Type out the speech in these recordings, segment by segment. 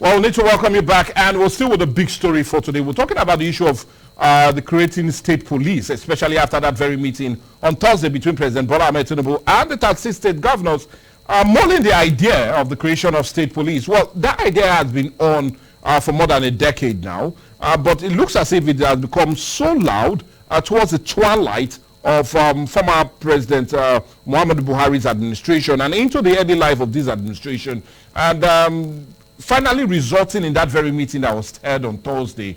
Well, we need to welcome you back, and we're still with the big story for today. We're talking about the issue of the creating state police, especially after that very meeting on Thursday between President Bola Ahmed Tinubu and the 36 state governors mulling the idea of the creation of state police. Well, that idea has been on for more than a decade now, but it looks as if it has become so loud towards the twilight of former President Muhammadu Buhari's administration and into the early life of this administration, and finally resulting in that very meeting that was held on Thursday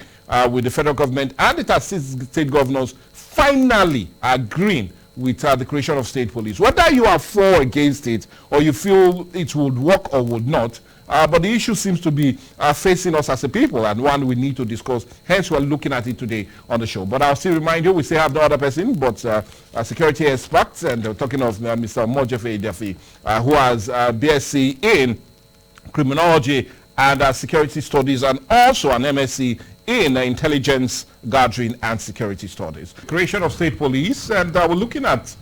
with the federal government and the 36 state governors finally agreeing with the creation of state police. Whether you are for or against it, or you feel it would work or would not, but the issue seems to be facing us as a people, and one we need to discuss. Hence, we're looking at it today on the show. But I'll still remind you, we still have no other person but a security expert, and we're talking of Mr. Mojefe Idafi, who has BSc in criminology and security studies, and also an MSc in intelligence gathering and security studies. Creation of state police, and we're looking at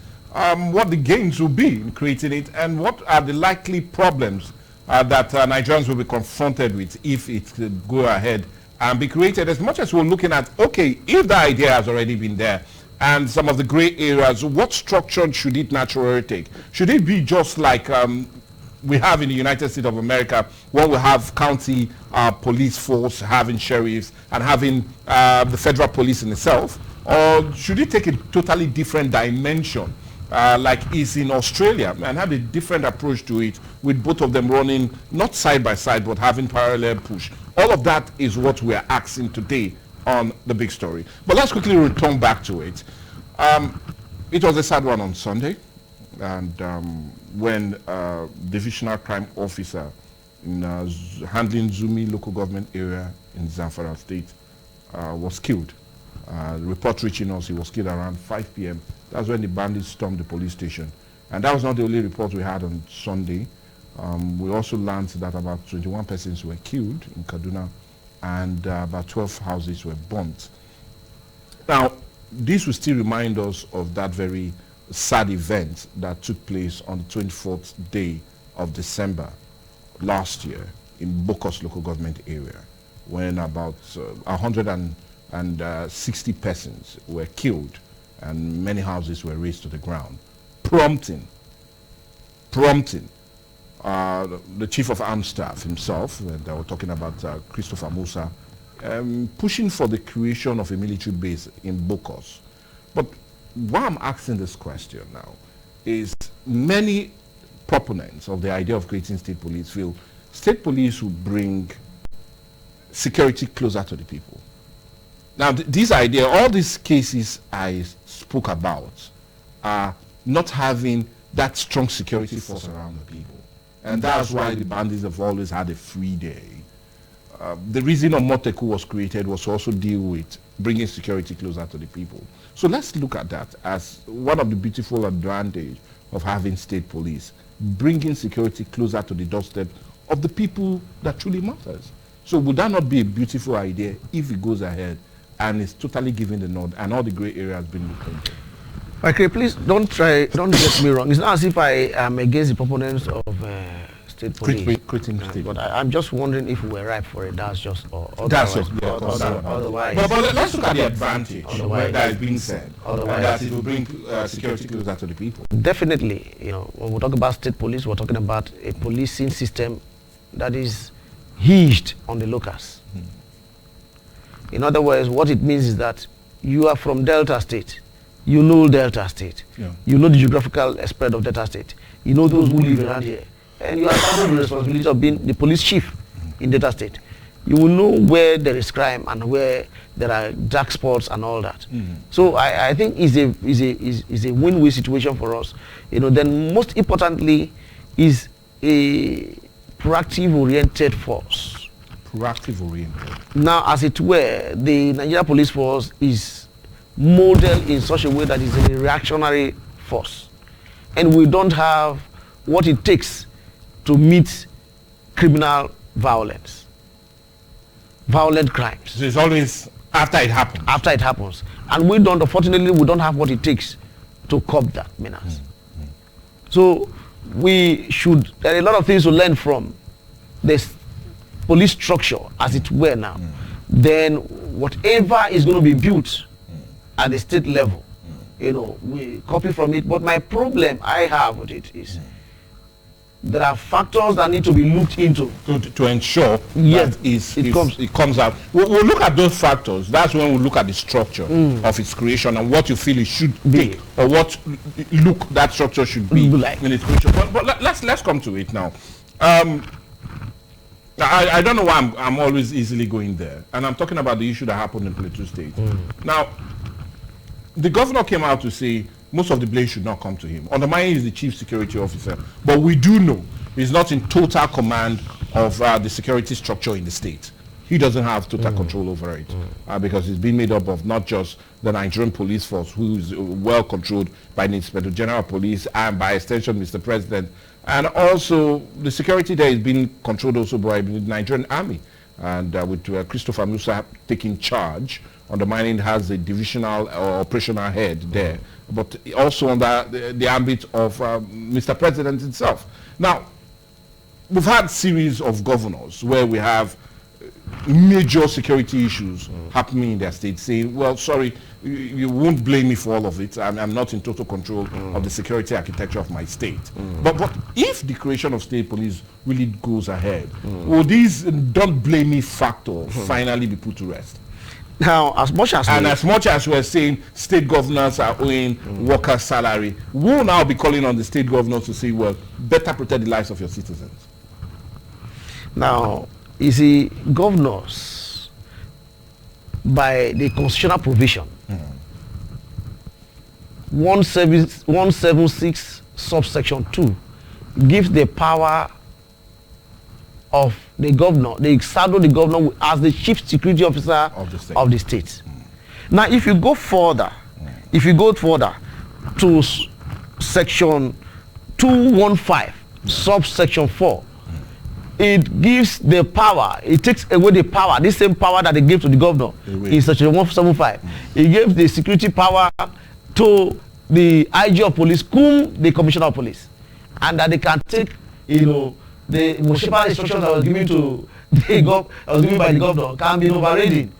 what the gains will be in creating it, and what are the likely problems that Nigerians will be confronted with if it could go ahead and be created. As much as we're looking at, okay, if the idea has already been there, and some of the gray areas, what structure should it naturally take? Should it be just like we have in the United States of America, where we have county police force, having sheriffs, and having the federal police in itself? Or should it take a totally different dimension, like is in Australia, and have a different approach to it, with both of them running not side by side, but having parallel push? All of that is what we are asking today on the big story. But let's quickly return back to it. It was a sad one on Sunday, and when divisional crime officer in handling Zumi local government area in Zamfara state was killed. The report reaching us, he was killed around 5 p.m. That's when the bandits stormed the police station. And that was not the only report we had on Sunday. We also learned that about 21 persons were killed in Kaduna, and about 12 houses were burnt. Now, this will still remind us of that very sad event that took place on the 24th day of December last year in Bokos local government area, when about 160 persons were killed and many houses were razed to the ground, prompting the chief of armed staff himself, and we're talking about Christopher Musa, pushing for the creation of a military base in Bokos. But why I'm asking this question now is many proponents of the idea of creating state police feel state police will bring security closer to the people. Now, this idea, all these cases I spoke about are not having that strong security force around the people. And that's why the bandits have always had a free day. The reason Omoteku was created was to also deal with bringing security closer to the people. So let's look at that as one of the beautiful advantages of having state police, bringing security closer to the doorstep of the people that truly matters. So would that not be a beautiful idea if it goes ahead and is totally given the nod and all the gray areas being looked into? Okay, please don't get me wrong. It's not as if I am against the proponents of state police. But I'm just wondering if we're ripe for it. That's just otherwise. But let's look at the advantage that is being said, that it will bring security closer to the people. Definitely, when we talk about state police, we're talking about a policing system that is hinged on the locals. In other words, what it means is that you are from Delta State. You know Delta State. Yeah. You know the geographical spread of Delta State. You know those who live around here. And you have the responsibility of being the police chief in Delta State. You will know where there is crime and where there are dark spots and all that. So I think is a win-win situation for us. Then most importantly is a proactive-oriented force. Proactive-oriented. Now, as it were, the Nigeria Police Force is modeled in such a way that it's a reactionary force. And we don't have what it takes to meet criminal violence, violent crimes. So it's always after it happens. After it happens. And we don't, unfortunately, we don't have what it takes to curb that menace. So we should, there are a lot of things to learn from this police structure as it were now, then whatever is going to be built at the state level, we copy from it. But my problem I have with it is there are factors that need to be looked into to ensure that it comes out. We'll look at those factors. That's when we look at the structure of its creation and what you feel it should be, or what look that structure should be like in its creation. But let's come to it now. I don't know why I'm always easily going there, and I'm talking about the issue that happened in Plateau State. Now, the governor came out to say most of the blame should not come to him. Undermining is the chief security officer, but we do know he's not in total command of the security structure in the state. He doesn't have total control over it because it's been made up of not just the Nigerian police force, who is well controlled by the Inspector General of Police and by extension Mr. President, and also the security there is being controlled also by the Nigerian Army, and with Christopher Musa taking charge. Undermining has a divisional or operational head there, but also under the ambit of Mr. President himself. Now, we've had series of governors where we have major security issues happening in their state, saying, well, sorry, you won't blame me for all of it. I'm not in total control of the security architecture of my state. But if the creation of state police really goes ahead, will these don't blame me factor finally be put to rest? Now, as much as we're saying state governors are owing workers' salary, we'll now be calling on the state governors to say, well, better protect the lives of your citizens. Now, you see, governors, by the constitutional provision, 176 subsection 2 gives the power of the governor, they saddle the governor as the chief security officer of the state. Now, if you go further, to section 215, subsection 4, it gives the power, it takes away the power, this same power that they gave to the governor in section 175. It gives the security power to the IG of police, the commissioner of police, and that they can take, the municipal instructions that was given to by the governor can be overridden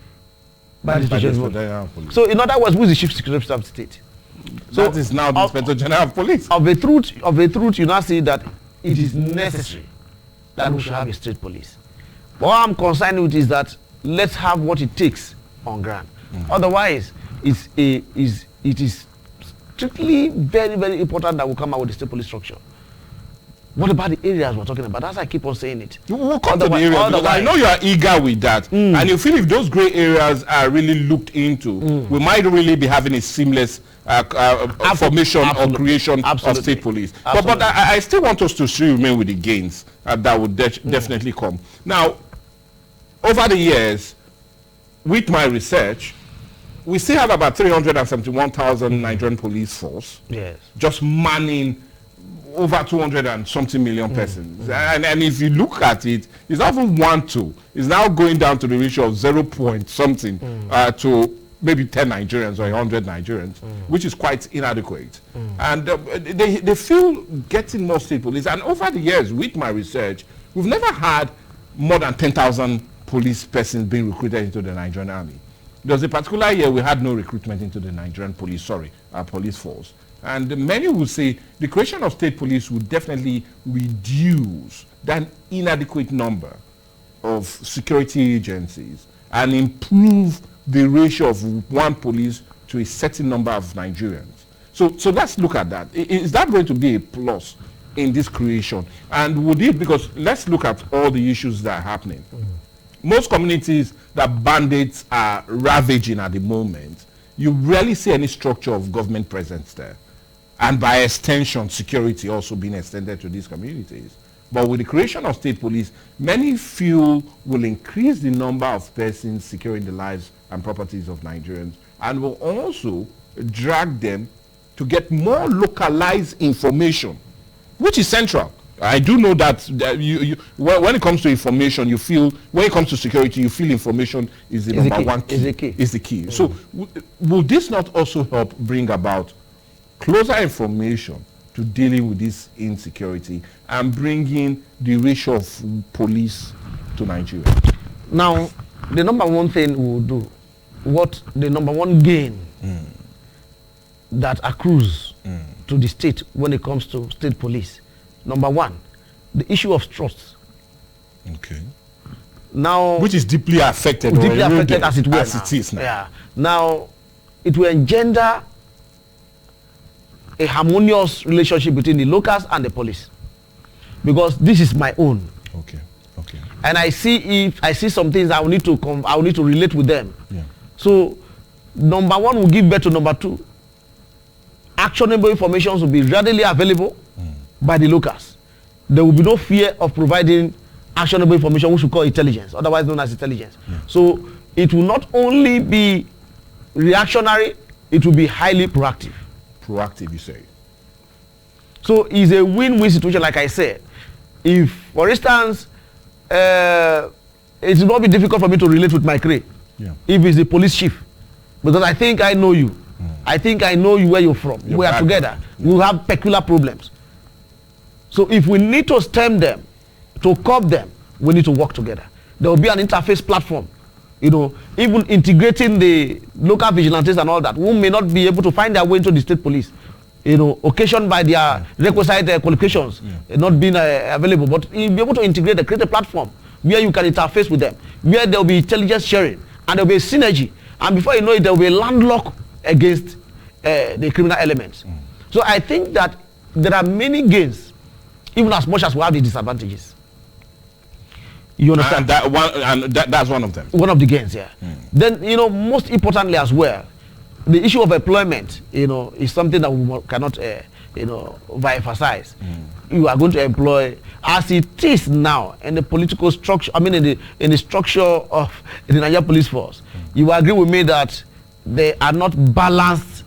by the General Police. So, in other words, who is the chief security officer of the state? So that is now the Inspector General of Police. Of a truth, you now see that it is necessary that we should have a state police. But what I'm concerned with is that let's have what it takes on ground. Otherwise, it is strictly very, very important that we come out with the state police structure. What about the areas we're talking about? That's why I keep on saying it. We'll come to the areas, because I know you are eager with that. And you feel if those gray areas are really looked into, we might really be having a seamless formation or creation of state police. But I still want us to still remain with the gains that would definitely come. Now, over the years, with my research, we still have about 371,000 Nigerian police force. Yes. Just manning over 200 and something million persons. And if you look at it, it's not even 1-2. It's now going down to the ratio of 0 point something to maybe 10 Nigerians or 100 Nigerians, which is quite inadequate. And they feel getting more state police. And over the years, with my research, we've never had more than 10,000 police persons being recruited into the Nigerian Army. There was a particular year we had no recruitment into the Nigerian police, police force. And many would say the creation of state police would definitely reduce that inadequate number of security agencies and improve the ratio of one police to a certain number of Nigerians. So let's look at that. Is that going to be a plus in this creation? And would it, because let's look at all the issues that are happening. Most communities that bandits are ravaging at the moment, you rarely see any structure of government presence there. And by extension, security also being extended to these communities. But with the creation of state police, many feel will increase the number of persons securing the lives and properties of Nigerians, and will also drag them to get more localized information, which is central. I do know that when it comes to information, you feel, when it comes to security, you feel information is the number one key. Is the key. So will this not also help bring about closer information to dealing with this insecurity and bringing the ratio of police to Nigeria? Now, the number one thing we will do, what the number one gain that accrues to the state when it comes to state police, number one, the issue of trust. Okay. Now, which is deeply affected as it were as it is now. Yeah. Now, it will engender a harmonious relationship between the locals and the police, because this is my own. Okay. Okay. And I see some things I will need to relate with them. Yeah. So, number one will give birth to number two. Actionable information will be readily available by the locals. There will be no fear of providing actionable information, which we call intelligence, otherwise known as intelligence. Yeah. So it will not only be reactionary, it will be highly proactive. Proactive, you say? So it's a win-win situation, like I said. If, for instance, it will not be difficult for me to relate with my crane. Yeah. If it's the police chief, because I think I know you. I think I know you, where you're from. We are together. We will have peculiar problems. So if we need to stem them, to curb them, we need to work together. There will be an interface platform, even integrating the local vigilantes and all that, who may not be able to find their way into the state police, occasioned by their requisite qualifications not being available. But you'll be able to integrate, create a platform where you can interface with them, where there will be intelligence sharing, and there will be a synergy. And before you know it, there will be a landlock against the criminal elements. So I think that there are many gains, even as much as we have the disadvantages. You understand? That's one of them. One of the gains, yeah. Then, most importantly as well, the issue of employment, is something that we cannot, emphasize. You are going to employ, as it is now in the political structure, in the structure of the Nigerian police force, you agree with me that they are not balanced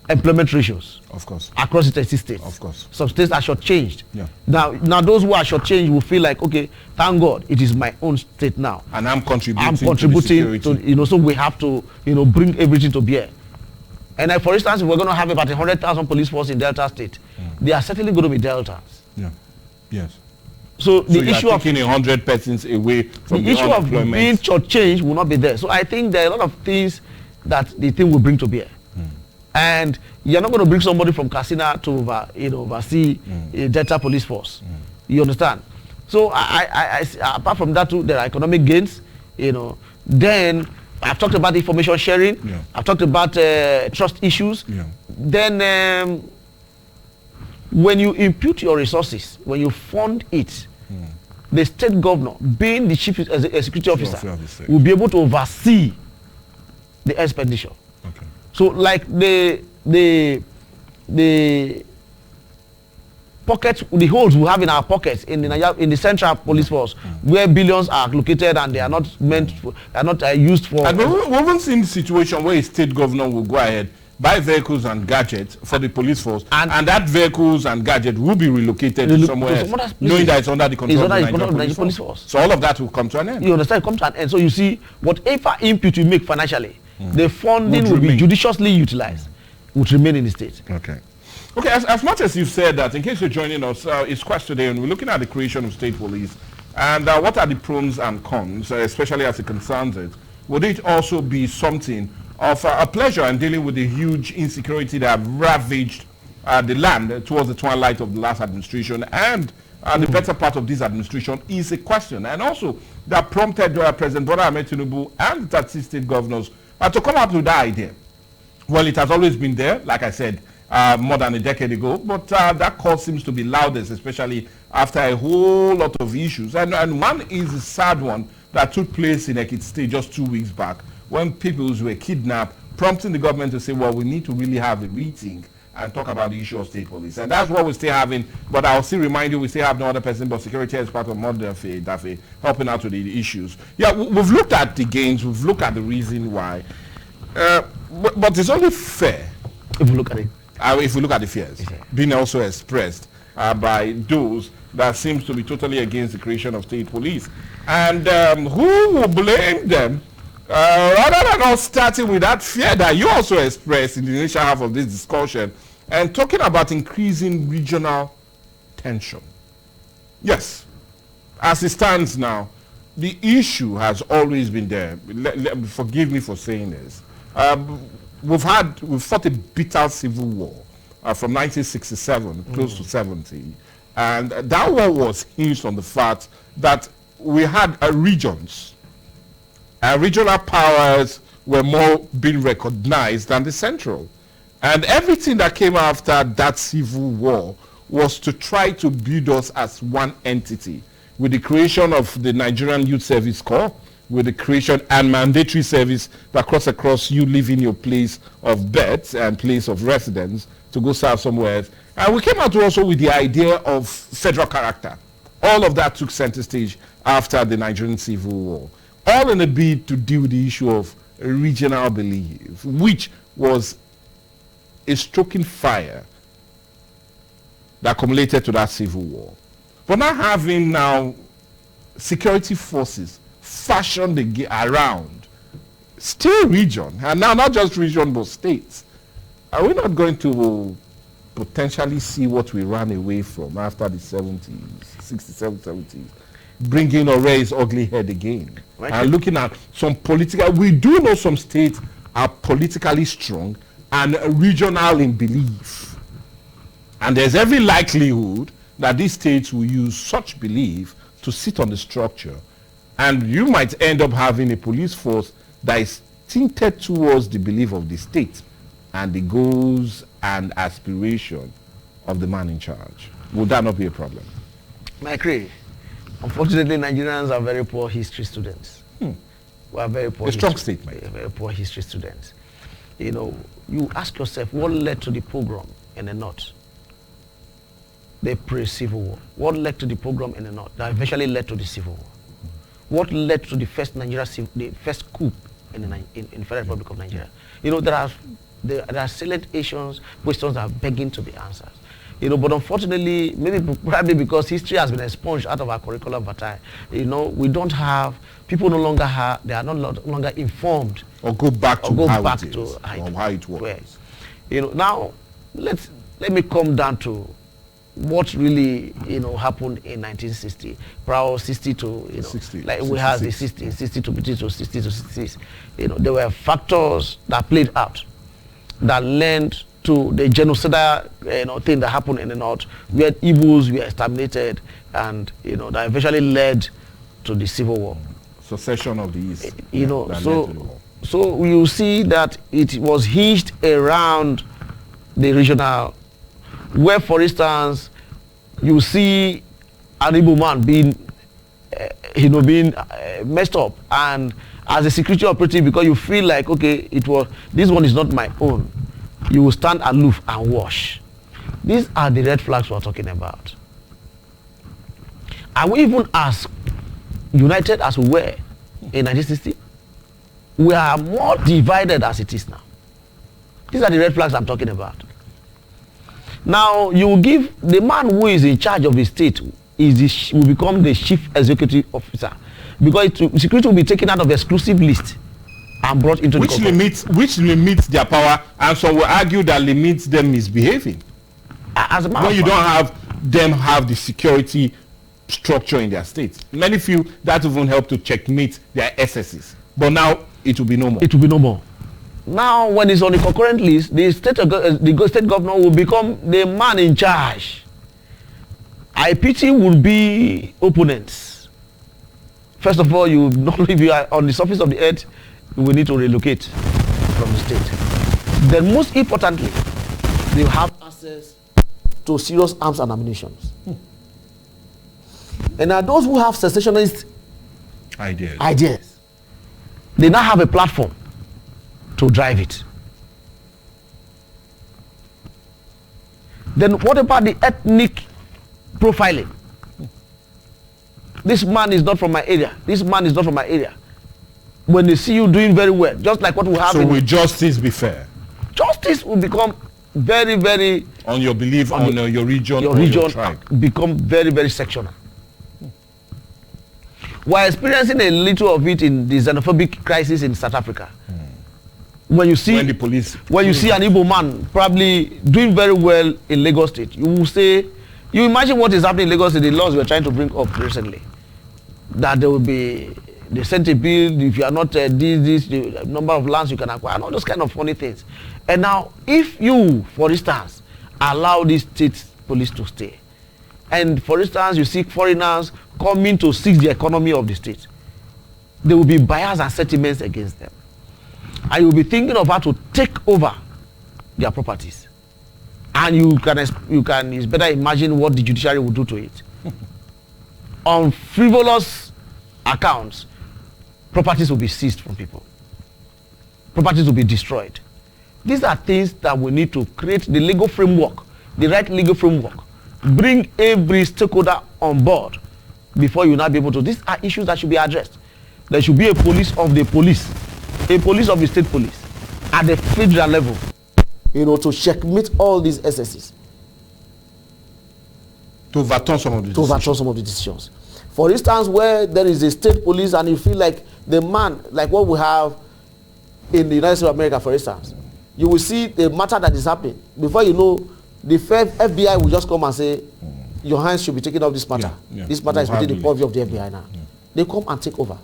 employment ratios. Of course. Across the states. Of course. Some states are shortchanged. Yeah. Now those who are shortchanged will feel like, okay, thank God, it is my own state now. And I'm contributing to so we have to, bring everything to bear. And for instance, if we're going to have about 100,000 police force in Delta State, they are certainly going to be Deltas. Yeah. Yes. So the issue of taking 100 persons away from the issue of being shortchanged will not be there. So I think there are a lot of things that the thing will bring to bear. And you're not going to bring somebody from Katsina to oversee a Delta police force. You understand? So I apart from that too, there are economic gains. Then I've talked about information sharing. Yeah. I've talked about trust issues. Yeah. Then when you impute your resources, when you fund it, the state governor, being the chief executive officer, will be able to oversee the expenditure. Okay. So like the pockets, the holes we have in our pockets in the central police force, where billions are located and they are not meant for, are not used for. And we haven't seen the situation where a state governor will go ahead, buy vehicles and gadgets for the police force, and that vehicles and gadgets will be relocated to somewhere else, knowing that it's under the control of the Nigerian police force. So all of that will come to an end. You understand? It comes to an end. So you see, whatever input you make financially, the funding will be judiciously utilized, would remain in the state. Okay. Okay, as much as you've said that, in case you're joining us, it's Quest today, and we're looking at the creation of state police, and what are the pros and cons, especially as it concerns it. Would it also be something of a pleasure in dealing with the huge insecurity that ravaged the land towards the twilight of the last administration, and the better part of this administration is a question, and also that prompted President Bola Ahmed Tinubu and the 30 state governors to come up with that idea. Well, it has always been there, like I said, more than a decade ago, but that call seems to be loudest, especially after a whole lot of issues. And one is a sad one that took place in Ekiti State just 2 weeks back, when people were kidnapped, prompting the government to say, well, we need to really have a meeting and talk about the issue of state police. And that's what we're still having, but I'll still remind you, we still have no other person but security expert of Dafe helping out with the issues. Yeah, we've looked at the gains, we've looked at the reason why, but it's only fair if we look at it. If we look at the fears being also expressed by those that seems to be totally against the creation of state police. And who will blame them rather than us starting with that fear that you also expressed in the initial half of this discussion and talking about increasing regional tension. Yes, as it stands now, the issue has always been there. Forgive me for saying this. We've fought a bitter civil war from 1967 close to 70, and that war was hinged on the fact that we had regions. Regional powers were more being recognized than the central, and everything that came after that civil war was to try to build us as one entity, with the creation of the Nigerian Youth Service Corps, with the creation and mandatory service that across you leaving your place of birth and place of residence to go serve somewhere else. And we came out also with the idea of federal character. All of that took center stage after the Nigerian Civil War, all in a bid to deal with the issue of regional belief, which was a stroking fire that accumulated to that civil war. But now having security forces fashioned around still region, and now not just region but states, are we not going to potentially see what we ran away from after the 70s, 67, 70s, bringing Ore's ugly head again? Right. And looking at some political, we do know some states are politically strong and regional in belief, and there's every likelihood that these states will use such belief to sit on the structure, and you might end up having a police force that is tinted towards the belief of the state and the goals and aspiration of the man in charge. Would that not be a problem? I agree. Unfortunately, Nigerians are very poor history students. We are very poor. A strong statement. Very poor history students. You know, you ask yourself, what led to the pogrom in the north? The pre-civil war. What led to the pogrom in the north? That eventually led to the civil war. What led to the first the first coup in the Federal Republic of Nigeria? You know, there are salient questions that are begging to be answered. You know, but unfortunately, probably because history has been expunged out of our curriculum battalion, you know, we don't have, people no longer have, they are no longer informed. Or go back to how it was. Where, you know, now, let me come down to what really, you know, happened in 1960, probably 60 to, you know, 60, like 66. We have the 60 to 60 to 60s. You know, there were factors that played out that led to the genocidal, you know, thing that happened in the north, where Igbos were exterminated, and, you know, that eventually led to the civil war. Secession of the East. You know, so you see that it was hinged around the regional, where, for instance, you see an Igbo man being, you know, being messed up, and as a security operative, because you feel like, okay, this one is not my own, you will stand aloof and watch. These are the red flags we're talking about. Are we even as united as we were in 1960? We are more divided as it is now. These are the red flags I'm talking about. Now, you will give the man who is in charge of the state will become the chief executive officer, because security will be taken out of the exclusive list and brought into which limits their power, and some will argue that limits them misbehaving. As a matter when you don't have the security structure in their state. Many feel that even help to checkmate their excesses. But now it will be no more. It will be no more. Now, when it's on the concurrent list, the state governor will become the man in charge. IPT will be opponents. First of all, if you are on the surface of the earth, you will need to relocate from the state. Then, most importantly, they have access to serious arms and ammunition. And now those who have secessionist ideas, they now have a platform to drive it. Then what about the ethnic profiling? This man is not from my area. This man is not from my area. When they see you doing very well, just like what we have. So will justice be fair? Justice will become very, very on your belief, on your region, or your tribe. Become very, very sectional. We're experiencing a little of it in the xenophobic crisis in South Africa. When you see you see an Igbo man probably doing very well in Lagos State, you will say, you imagine what is happening in Lagos State, the laws we are trying to bring up recently. that there will be, they sent a bill, if you are not the number of lands you can acquire, and all those kind of funny things. And now, if you, for instance, allow the state police to stay, and for instance, you see foreigners coming to seize the economy of the state, there will be bias and sentiments against them. And you will be thinking of how to take over their properties. And it's better imagine what the judiciary will do to it. On frivolous accounts, properties will be seized from people. Properties will be destroyed. These are things that we need to create the legal framework, the right legal framework. Bring every stakeholder on board before you now be able to. These are issues that should be addressed. There should be a police of the police, a police of the state police at the federal level, you know, to checkmate all these excesses. To overturn some of the decisions. To overturn some of the decisions. For instance, where there is a state police and you feel like the man, like what we have in the United States of America, for instance, you will see the matter that is happening. Before you know, the FBI will just come and say, your hands should be taken off this matter. Yeah, yeah. This matter is within the purview of the FBI now. Yeah. They come and take over.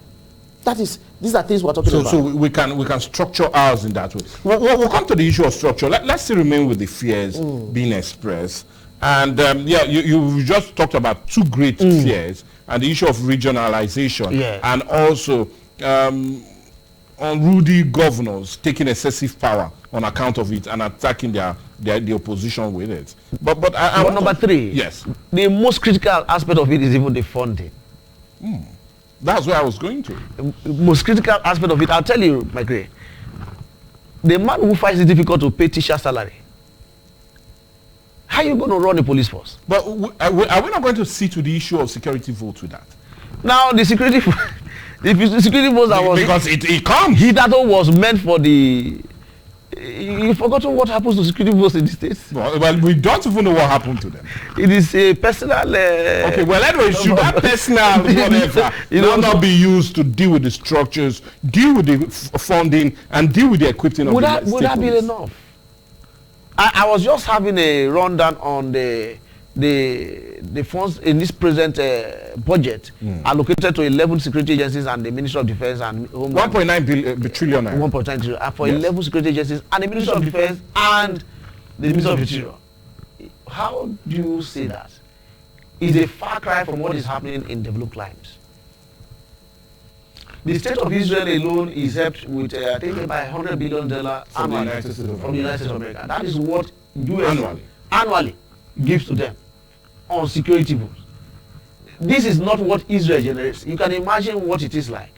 These are things we're talking about. So we can structure ours in that way. We'll come to the issue of structure. Let's still remain with the fears being expressed. And yeah, you just talked about two great fears, and the issue of regionalization, and also unruly governors taking excessive power on account of it and attacking the opposition with it. But number three, yes, the most critical aspect of it is even the funding. That's where I was going to. The most critical aspect of it, I'll tell you, my Gray, the man who finds it difficult to pay teacher salary, how are you going to run a police force? But are we not going to see to the issue of security vote with that? Now, the security vote was... Because it comes. That was meant for the... You've forgotten what happens to security votes in the States? Well, we don't even know what happened to them. It is a personal... okay, well, anyway, should that personal whatever not be used to deal with the structures, deal with the funding, and deal with the equipping of the state police? Would that be enough? I was just having a rundown on the funds in this present budget allocated to 11 security agencies and the Ministry of Defense and Homeland. 1.9 trillion. 1.9 trillion for 11 security agencies and the Ministry of Defense and the Ministry of Interior. How do you say that? It's a far cry from what is happening in developed climes. The state of Israel alone is helped with, I think, about $100 billion annually from the United States of America. That is what US annually gives to them on security votes. This is not what Israel generates. You can imagine what it is like.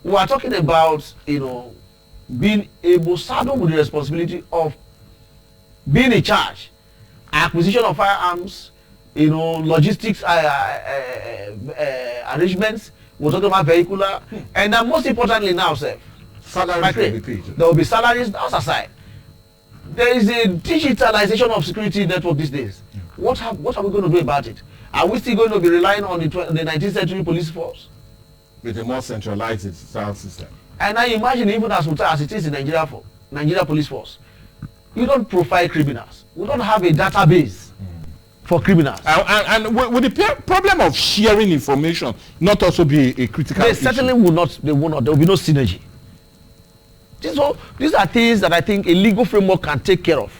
We are talking about, being able, saddled with the responsibility of being in charge, acquisition of firearms, logistics arrangements. We're talking about vehicular, and then most importantly now, sir, salaries will be paid. There will be salaries. That's aside. There is a digitalization of security network these days. What are we going to do about it? Are we still going to be relying on the 19th century police force? With a more centralized sound system. And I imagine even as it is in Nigeria police force, you don't profile criminals. We don't have a database for criminals. And would the problem of sharing information not also be a critical issue? Certainly will not. They will not. There will be no synergy. These are things that I think a legal framework can take care of.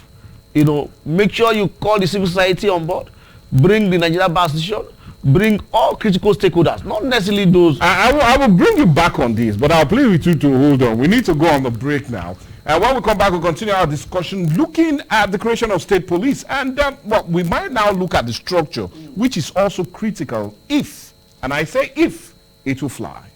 Make sure you call the civil society on board, bring the Nigeria Bar Association, bring all critical stakeholders, not necessarily those. I will bring you back on this, but I'll plead with you to hold on. We need to go on a break now. And when we come back, we'll continue our discussion looking at the creation of state police. And we might now look at the structure, which is also critical if, and I say if, it will fly.